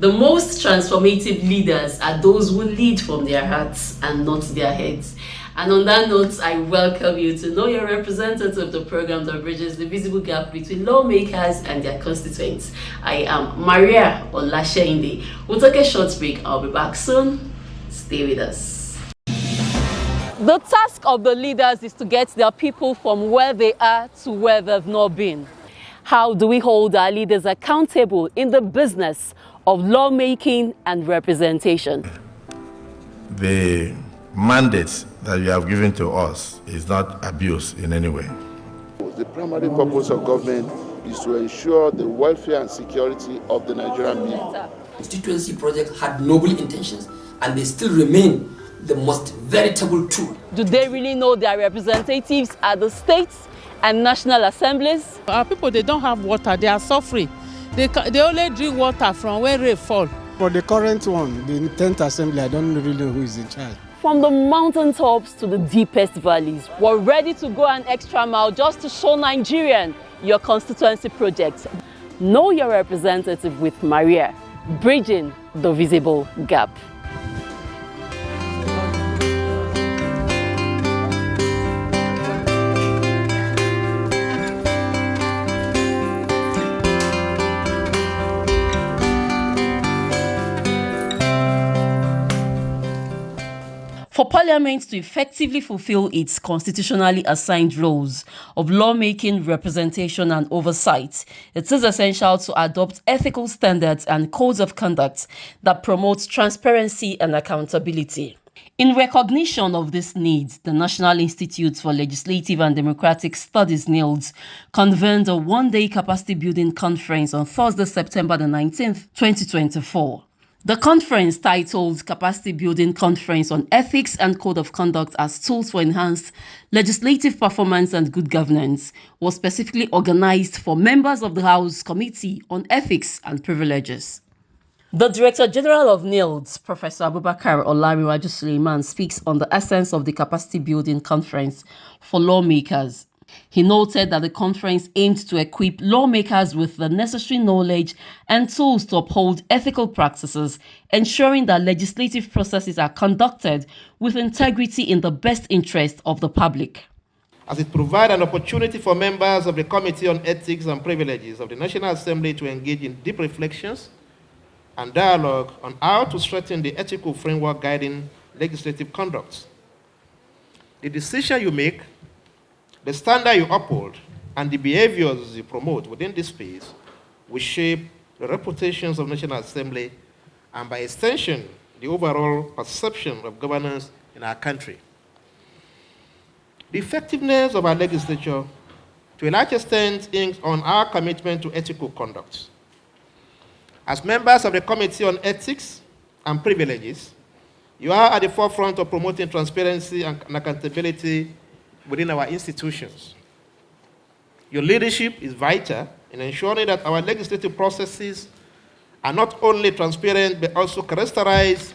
The most transformative leaders are those who lead from their hearts and not their heads. And on that note, I welcome you to Know Your Representative, the program that bridges the visible gap between lawmakers and their constituents. I am Mariah Olasheinde. We'll take a short break. I'll be back soon. Stay with us. The task of the leaders is to get their people from where they are to where they've not been. How do we hold our leaders accountable in the business of lawmaking and representation? The mandate that you have given to us is not abuse in any way. The primary purpose of government is to ensure the welfare and security of the Nigerian people. Constituency projects had noble intentions and they still remain the most veritable tool. Do they really know their representatives at the states and national assemblies? Our people, they don't have water, they are suffering. They only drink water from where rain fall. For the current one, the 10th assembly, I don't really know who is in charge. From the mountaintops to the deepest valleys, we're ready to go an extra mile just to show Nigerian your constituency project. Know your representative with Mariah, bridging the visible gap. For Parliament to effectively fulfill its constitutionally assigned roles of lawmaking, representation and oversight, it is essential to adopt ethical standards and codes of conduct that promote transparency and accountability. In recognition of this need, the National Institute for Legislative and Democratic Studies (NILDS) convened a one-day capacity building conference on Thursday, September the 19th, 2024. The conference, titled Capacity Building Conference on Ethics and Code of Conduct as Tools for Enhanced Legislative Performance and Good Governance, was specifically organized for members of the House Committee on Ethics and Privileges. The Director General of NILDS, Prof.Abubarkar Olarenwaju Suleiman, speaks on the essence of the Capacity Building Conference for lawmakers. He noted that the conference aimed to equip lawmakers with the necessary knowledge and tools to uphold ethical practices, ensuring that legislative processes are conducted with integrity in the best interest of the public. As it provides an opportunity for members of the Committee on Ethics and Privileges of the National Assembly to engage in deep reflections and dialogue on how to strengthen the ethical framework guiding legislative conduct. The decision you make, the standard you uphold, and the behaviors you promote within this space will shape the reputations of National Assembly and, by extension, the overall perception of governance in our country. The effectiveness of our legislature, to a large extent, hinges on our commitment to ethical conduct. As members of the Committee on Ethics and Privileges, you are at the forefront of promoting transparency and accountability within our institutions. Your leadership is vital in ensuring that our legislative processes are not only transparent but also characterized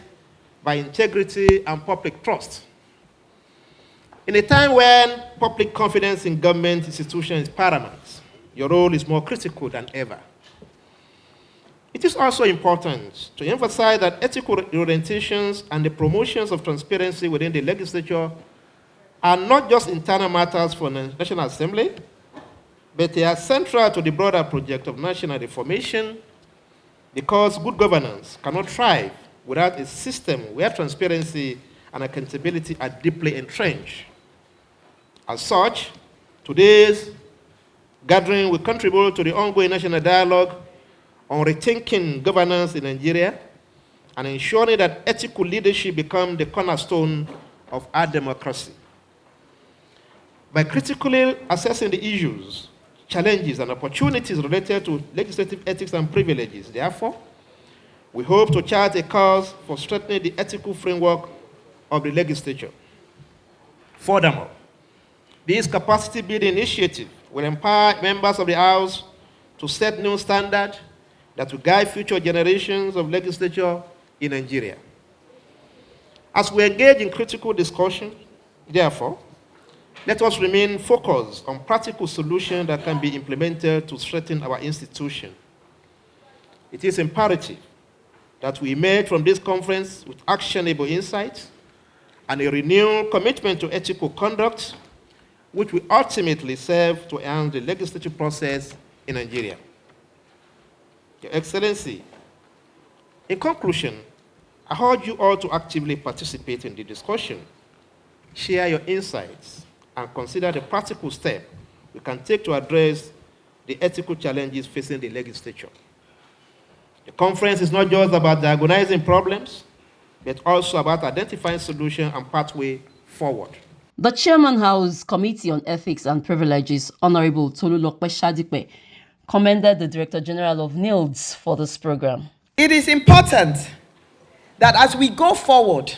by integrity and public trust. In a time when public confidence in government institutions is paramount, your role is more critical than ever. It is also important to emphasize that ethical orientations and the promotions of transparency within the legislature are not just internal matters for the National Assembly, but they are central to the broader project of national reformation, because good governance cannot thrive without a system where transparency and accountability are deeply entrenched. As such, today's gathering will contribute to the ongoing national dialogue on rethinking governance in Nigeria and ensuring that ethical leadership becomes the cornerstone of our democracy. By critically assessing the issues, challenges, and opportunities related to legislative ethics and privileges, therefore, we hope to chart a course for strengthening the ethical framework of the legislature. Furthermore, this capacity building initiative will empower members of the House to set new standards that will guide future generations of legislature in Nigeria. As we engage in critical discussion, therefore, let us remain focused on practical solutions that can be implemented to strengthen our institution. It is imperative that we emerge from this conference with actionable insights and a renewed commitment to ethical conduct, which will ultimately serve to enhance the legislative process in Nigeria. Your Excellency, in conclusion, I urge you all to actively participate in the discussion, share your insights, and consider the practical steps we can take to address the ethical challenges facing the legislature. The conference is not just about diagnosing problems, but also about identifying solutions and pathway forward. The Chairman House Committee on Ethics and Privileges, Honorable Tolulokpe Shadipe, commended the Director General of NILDS for this program. It is important that as we go forward,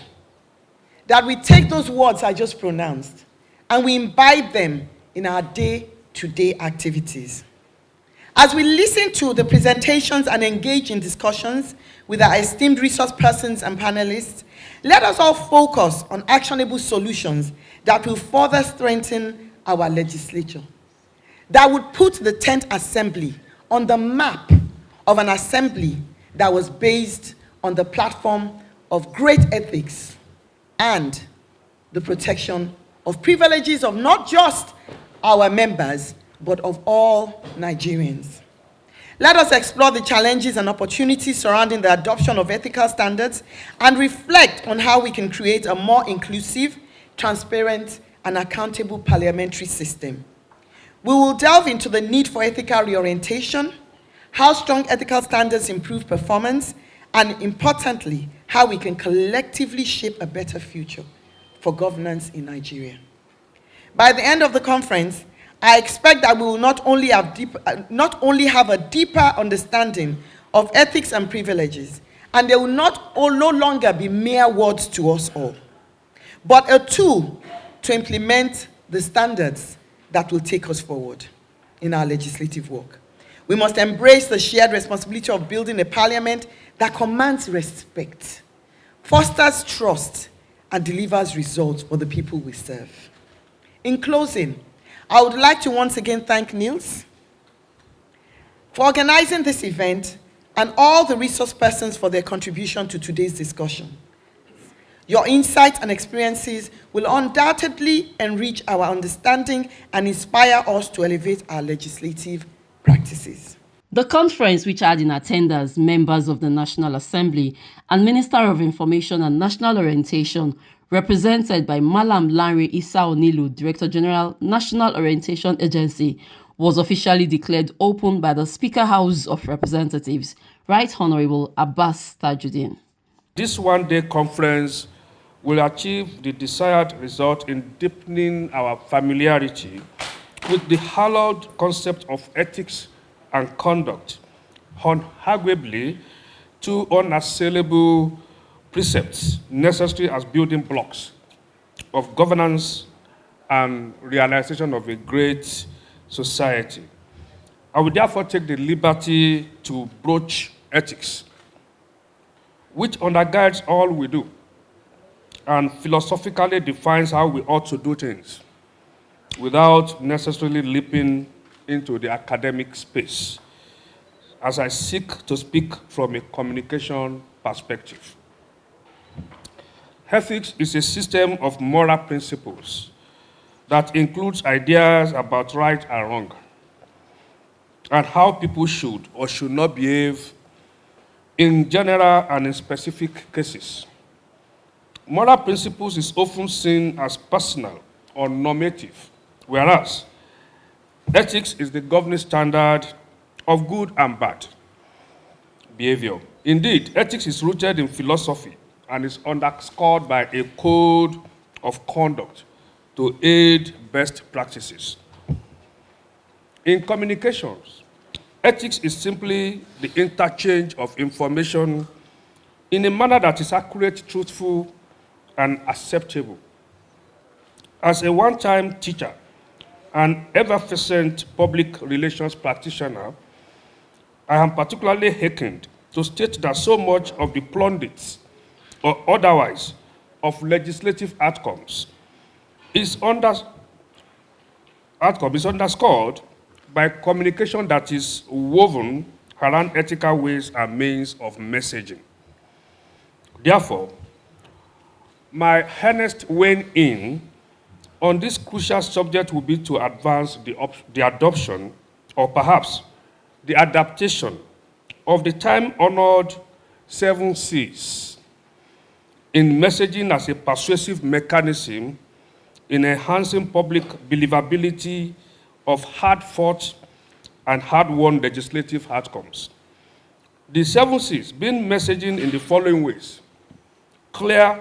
that we take those words I just pronounced and we imbibe them in our day-to-day activities. As we listen to the presentations and engage in discussions with our esteemed resource persons and panelists, let us all focus on actionable solutions that will further strengthen our legislature, that would put the 10th Assembly on the map of an assembly that was based on the platform of great ethics and the protection of privileges of not just our members, but of all Nigerians. Let us explore the challenges and opportunities surrounding the adoption of ethical standards and reflect on how we can create a more inclusive, transparent, and accountable parliamentary system. We will delve into the need for ethical reorientation, how strong ethical standards improve performance, and importantly, how we can collectively shape a better future for governance in Nigeria. By the end of the conference, I expect that we will not only have a deeper understanding of ethics and privileges, and they will no longer be mere words to us all, but a tool to implement the standards that will take us forward in our legislative work. We must embrace the shared responsibility of building a parliament that commands respect, fosters trust, and delivers results for the people we serve. In closing, I would like to once again thank NILDS for organizing this event and all the resource persons for their contribution to today's discussion. Your insights and experiences will undoubtedly enrich our understanding and inspire us to elevate our legislative practices. The conference, which had in attendance members of the National Assembly and Minister of Information and National Orientation, represented by Malam Lanre Issa Onilu, Director General, National Orientation Agency, was officially declared open by the Speaker House of Representatives, Right Honorable Abbas Tajuddin. This one-day conference will achieve the desired result in deepening our familiarity with the hallowed concept of ethics and conduct, arguably two unassailable precepts necessary as building blocks of governance and realization of a great society. I will therefore take the liberty to broach ethics, which undergirds all we do and philosophically defines how we ought to do things without necessarily leaping into the academic space, as I seek to speak from a communication perspective. Ethics is a system of moral principles that includes ideas about right and wrong and how people should or should not behave in general and in specific cases. Moral principles is often seen as personal or normative, whereas ethics is the governing standard of good and bad behavior. Indeed, ethics is rooted in philosophy and is underscored by a code of conduct to aid best practices. In communications, ethics is simply the interchange of information in a manner that is accurate, truthful, and acceptable. As a one-time teacher and effervescent public relations practitioner, I am particularly hastened to state that so much of the plaudits or otherwise of legislative outcomes is underscored by communication that is woven around ethical ways and means of messaging. Therefore, my earnest weighing in on this crucial subject will be to advance the adoption, or perhaps the adaptation, of the time-honored 7 C's in messaging as a persuasive mechanism in enhancing public believability of hard-fought and hard-won legislative outcomes. The 7 C's being messaging in the following ways: clear,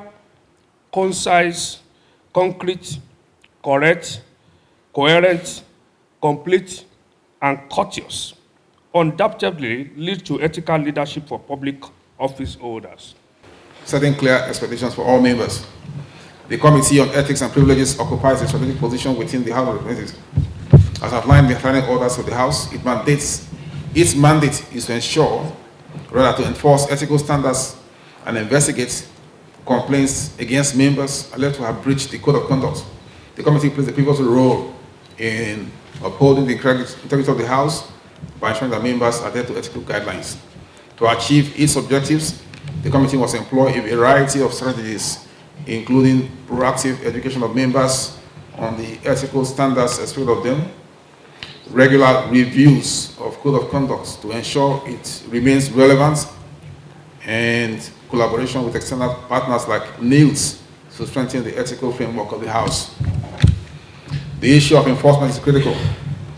concise, concrete, correct, coherent, complete, and courteous, undoubtedly lead to ethical leadership for public office holders. Setting clear expectations for all members. The Committee on Ethics and Privileges occupies a strategic position within the House of Representatives. As outlined in the planning orders of the House, its mandate is to ensure, rather to enforce ethical standards and investigate complaints against members alleged to have breached the Code of Conduct. The committee plays a pivotal role in upholding the integrity of the House by ensuring that members adhere to ethical guidelines. To achieve its objectives, the committee must employ a variety of strategies, including proactive education of members on the ethical standards expected of them, regular reviews of Code of Conduct to ensure it remains relevant, and collaboration with external partners like NILDS to strengthen the ethical framework of the House. The issue of enforcement is critical,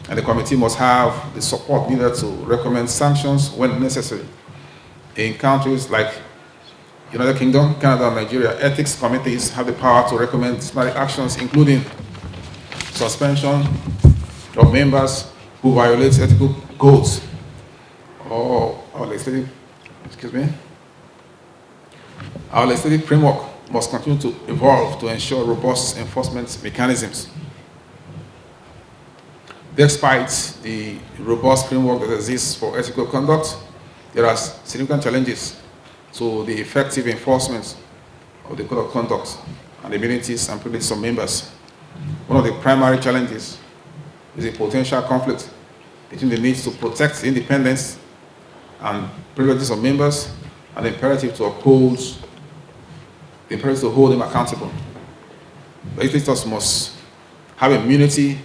and the committee must have the support needed to recommend sanctions when necessary. In countries like United Kingdom, Canada, and Nigeria, ethics committees have the power to recommend disciplinary actions, including suspension of members who violate ethical codes or legislative, Our legislative framework must continue to evolve to ensure robust enforcement mechanisms. Despite the robust framework that exists for ethical conduct, there are significant challenges to the effective enforcement of the Code of Conduct and the immunities and privileges of members. One of the primary challenges is a potential conflict between the needs to protect the independence and privileges of members and the imperative to hold them accountable. Legislators must have immunity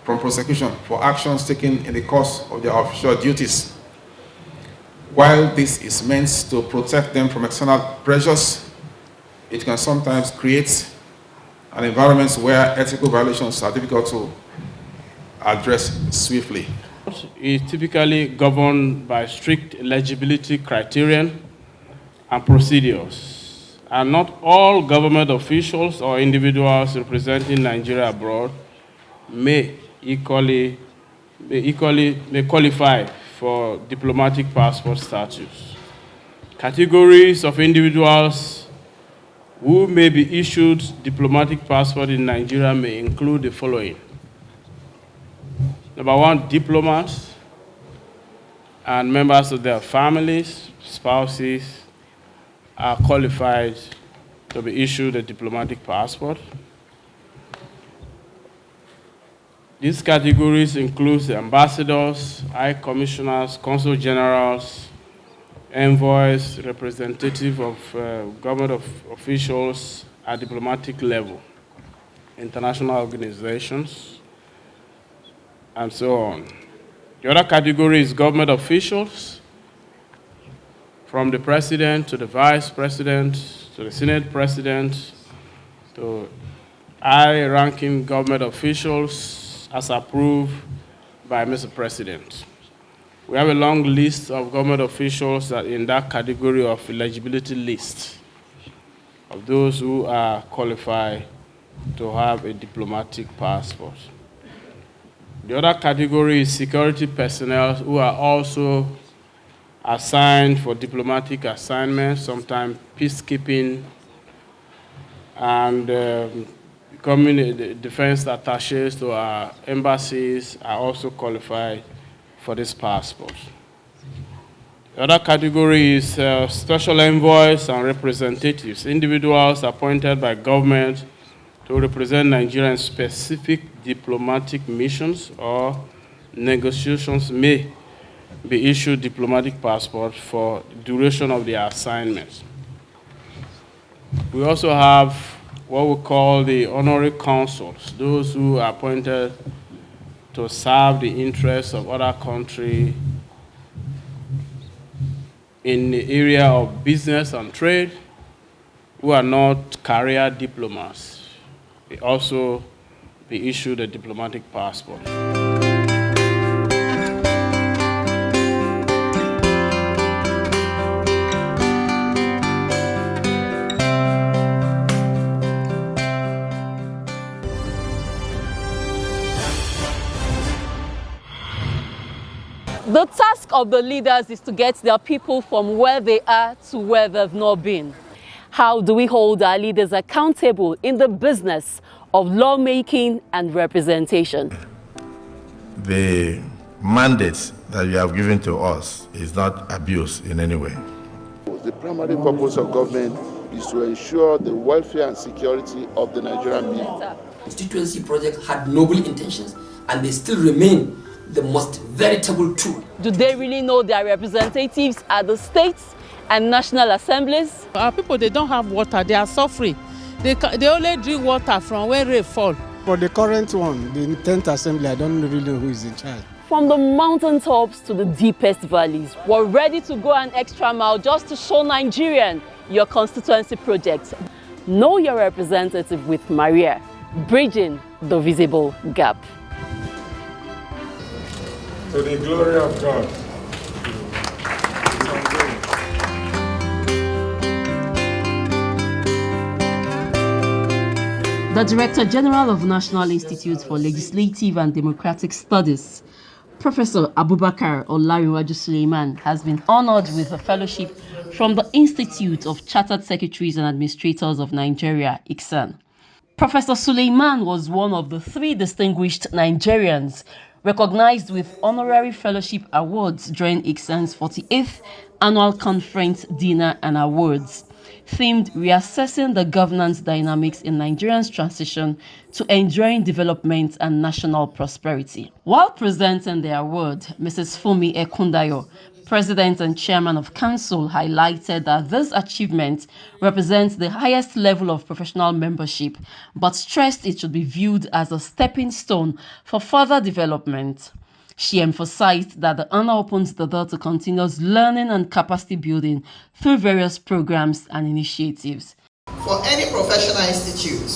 from prosecution for actions taken in the course of their official duties. While this is meant to protect them from external pressures, it can sometimes create an environment where ethical violations are difficult to address swiftly. It is typically governed by strict eligibility criterion and procedures, and not all government officials or individuals representing Nigeria abroad may qualify for diplomatic passport status. Categories of individuals who may be issued diplomatic passport in Nigeria may include the following. Number one, diplomats and members of their families, spouses, are qualified to be issued a diplomatic passport. These categories include ambassadors, high commissioners, consul generals, envoys, representatives of government officials at diplomatic level, international organizations, and so on. The other category is government officials, from the president to the vice president to the Senate president to high-ranking government officials as approved by Mr. President. We have a long list of government officials that in that category of eligibility list of those who are qualified to have a diplomatic passport. The other category is security personnel who are also assigned for diplomatic assignments, sometimes peacekeeping, and becoming defense attaches to our embassies are also qualified for this passport. The other category is special envoys and representatives, individuals appointed by government to represent Nigeria in specific diplomatic missions or negotiations may be issued diplomatic passport for the duration of their assignment. We also have what we call the honorary consuls, those who are appointed to serve the interests of other countries in the area of business and trade, who are not career diplomats. They also be issued a diplomatic passport. The task of the leaders is to get their people from where they are to where they've not been. How do we hold our leaders accountable in the business of lawmaking and representation? The mandate that you have given to us is not abuse in any way. The primary purpose of government is to ensure the welfare and security of the Nigerian people. Constituency project had noble intentions, and they still remain the most veritable tool. Do they really know their representatives at the states and national assemblies? Our people, they don't have water, they are suffering. They only drink water from where rain fall. For the current one, the 10th assembly, I don't really know who is in charge. From the mountaintops to the deepest valleys, we're ready to go an extra mile just to show Nigerian your constituency project. Know your representative with Mariah, bridging the visible gap. To the glory of God. The Director General of National Institute for Legislative and Democratic Studies, Prof.Abubarkar Olarenwaju Suleiman, has been honored with a fellowship from the Institute of Chartered Secretaries and Administrators of Nigeria, ICSAN. Professor Suleiman was one of the 3 distinguished Nigerians recognized with honorary fellowship awards during ICSAN's 48th Annual Conference Dinner and Awards, themed Reassessing the Governance Dynamics in Nigeria's Transition to Enduring Development and National Prosperity. While presenting the award, Mrs. Funmi Ekundayo, President and Chairman of Council, highlighted that this achievement represents the highest level of professional membership, but stressed it should be viewed as a stepping stone for further development. She emphasized that the honor opens the door to continuous learning and capacity building through various programs and initiatives. For any professional institute,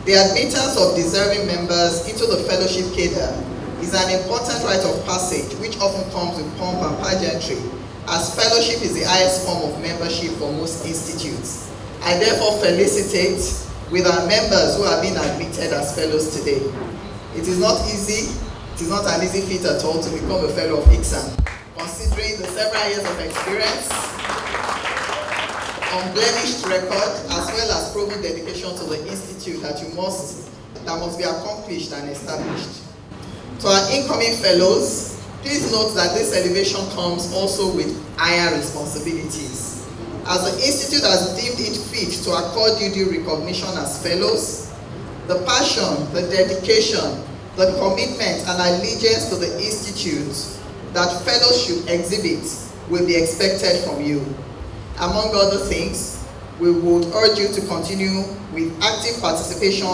the admittance of deserving members into the fellowship cadre is an important rite of passage which often comes with pomp and pageantry, as fellowship is the highest form of membership for most institutes. I therefore felicitate with our members who have been admitted as fellows today. It is not easy. It is not an easy feat at all to become a fellow of ICSAN, considering the several years of experience, unblemished record, as well as proven dedication to the institute that must be accomplished and established. To our incoming fellows, please note that this elevation comes also with higher responsibilities. As the institute has deemed it fit to accord you due recognition as fellows, the passion, the dedication, the commitment and allegiance to the institute that fellows should exhibit will be expected from you. Among other things, we would urge you to continue with active participation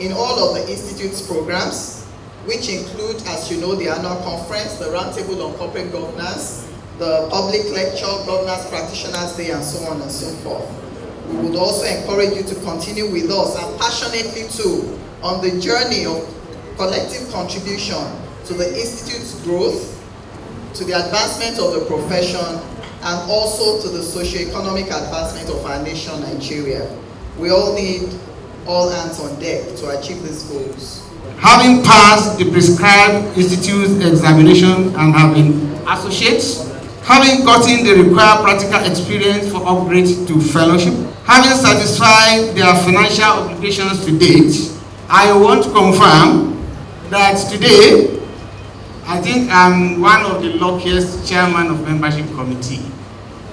in all of the institute's programs, which include, as you know, the annual conference, the roundtable on corporate governance, the public lecture, governance practitioners day, and so on and so forth. We would also encourage you to continue with us and passionately too on the journey of collective contribution to the Institute's growth, to the advancement of the profession, and also to the socio-economic advancement of our nation, Nigeria. We all need all hands on deck to achieve these goals. Having passed the prescribed institute examination and having associates, having gotten the required practical experience for upgrade to fellowship, having satisfied their financial obligations to date, I want to confirm that today, I think I'm one of the luckiest chairman of membership committee.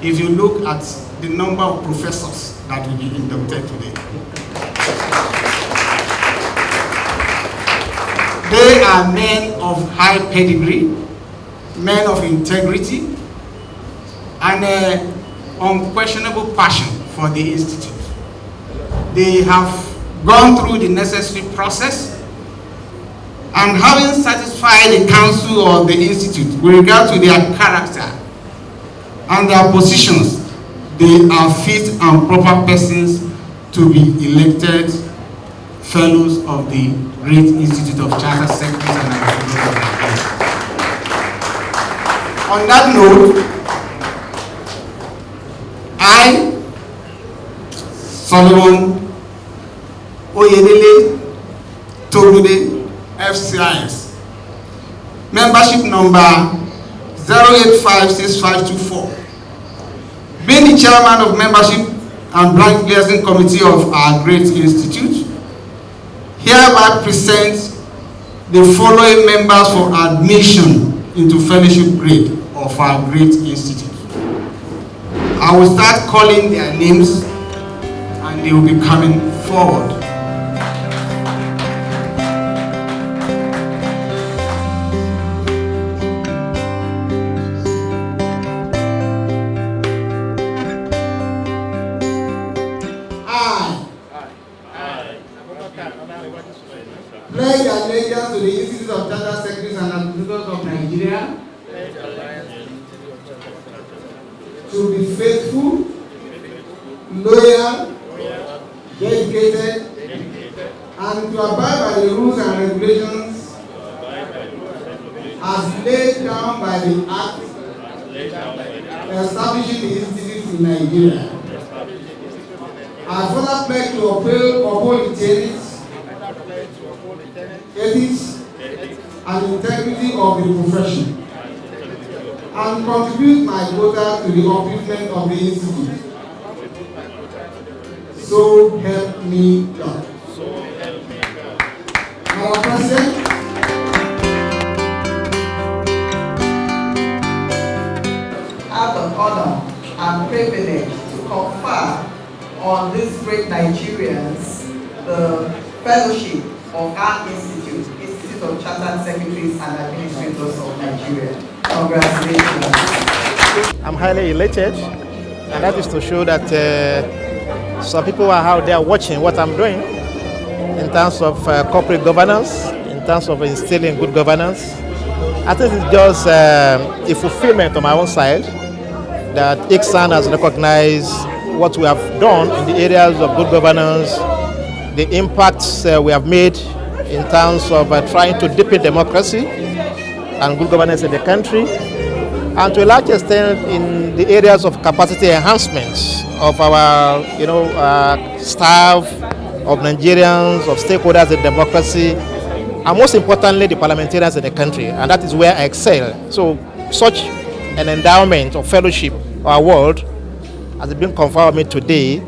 If you look at the number of professors that will be inducted today. They are men of high pedigree, men of integrity, and unquestionable passion for the institute. they have gone through the necessary process, and having satisfied the council or the institute with regard to their character and their positions, they are fit and proper persons to be elected fellows of the Great Institute of Chartered Secretaries and Administrators. On that note, I, Suleiman Oyedele Togude, FCIS, membership number 0856524, being the chairman of membership and branch liaison committee of our Great Institute, hereby present the following members for admission into fellowship grade of our Great Institute. I will start calling their names and they will be coming forward. Pledge allegiance to the Institute of Chartered Secretaries and Administrators of Nigeria to be faithful, loyal, dedicated, and to abide by the rules and regulations as laid down by the Act establishing the Institute in Nigeria. I further pledge to uphold the tenets, ethics, and integrity of the profession, and contribute my quota to the upliftment of the Institute. So help me God. Our President, I have the honor and privilege to confer on these great Nigerians the fellowship of our Institute of Chartered Secretaries and Administrators of Nigeria. Congratulations. I'm highly elated, and that is to show that some people are out there watching what I'm doing in terms of corporate governance, in terms of instilling good governance. I think it's just a fulfillment on my own side that ICSAN has recognized what we have done in the areas of good governance, the impacts we have made in terms of trying to deepen democracy and good governance in the country, and to a large extent in the areas of capacity enhancements of our staff, of Nigerians, of stakeholders in democracy, and most importantly the parliamentarians in the country, and that is where I excel. So such an endowment or fellowship or award as been conferred on me today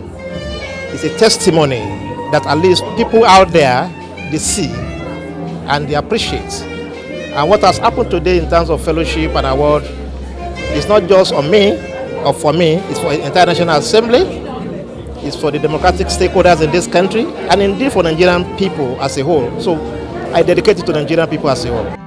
is a testimony that at least people out there, they see and they appreciate. And what has happened today in terms of fellowship and award is not just on me or for me, it's for the International Assembly, it's for the democratic stakeholders in this country, and indeed for Nigerian people as a whole. So I dedicate it to Nigerian people as a whole.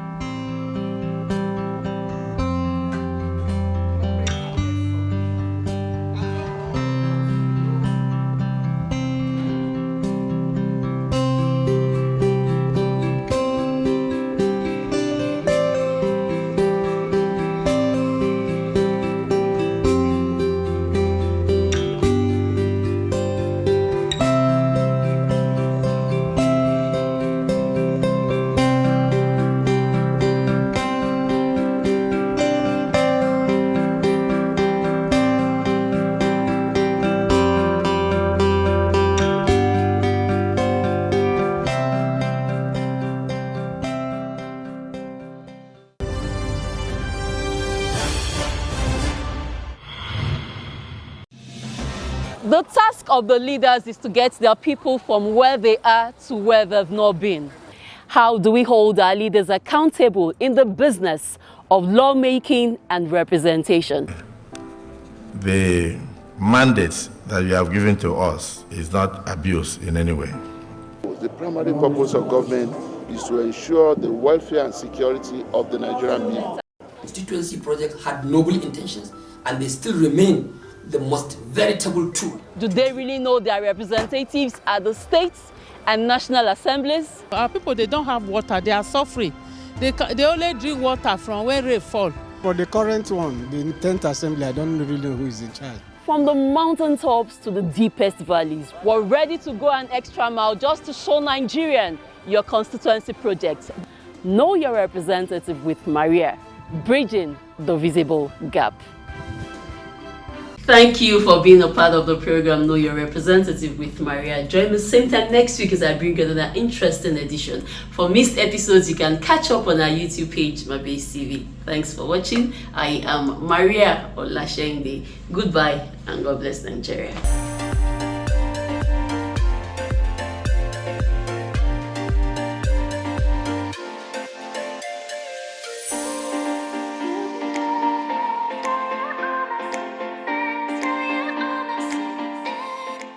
The task of the leaders is to get their people from where they are to where they've not been. How do we hold our leaders accountable in the business of lawmaking and representation? The mandate that you have given to us is not abuse in any way. The primary purpose of government is to ensure the welfare and security of the Nigerian people. Constituency project had noble intentions, and they still remain the most veritable tool. Do they really know their representatives at the states and national assemblies? Our people, they don't have water. They are suffering. They only drink water from where rain fall. For the current one, the 10th assembly, I don't really know who is in charge. From the mountaintops to the deepest valleys, we're ready to go an extra mile just to show Nigerian your constituency project. Know your representative with Mariah, bridging the visible gap. Thank you for being a part of the program Know Your Representative with Mariah. Join me same time next week as I bring another interesting edition. For missed episodes, you can catch up on our YouTube page, My Base TV. Thanks for watching. I am Mariah Olashende. Goodbye and God bless Nigeria.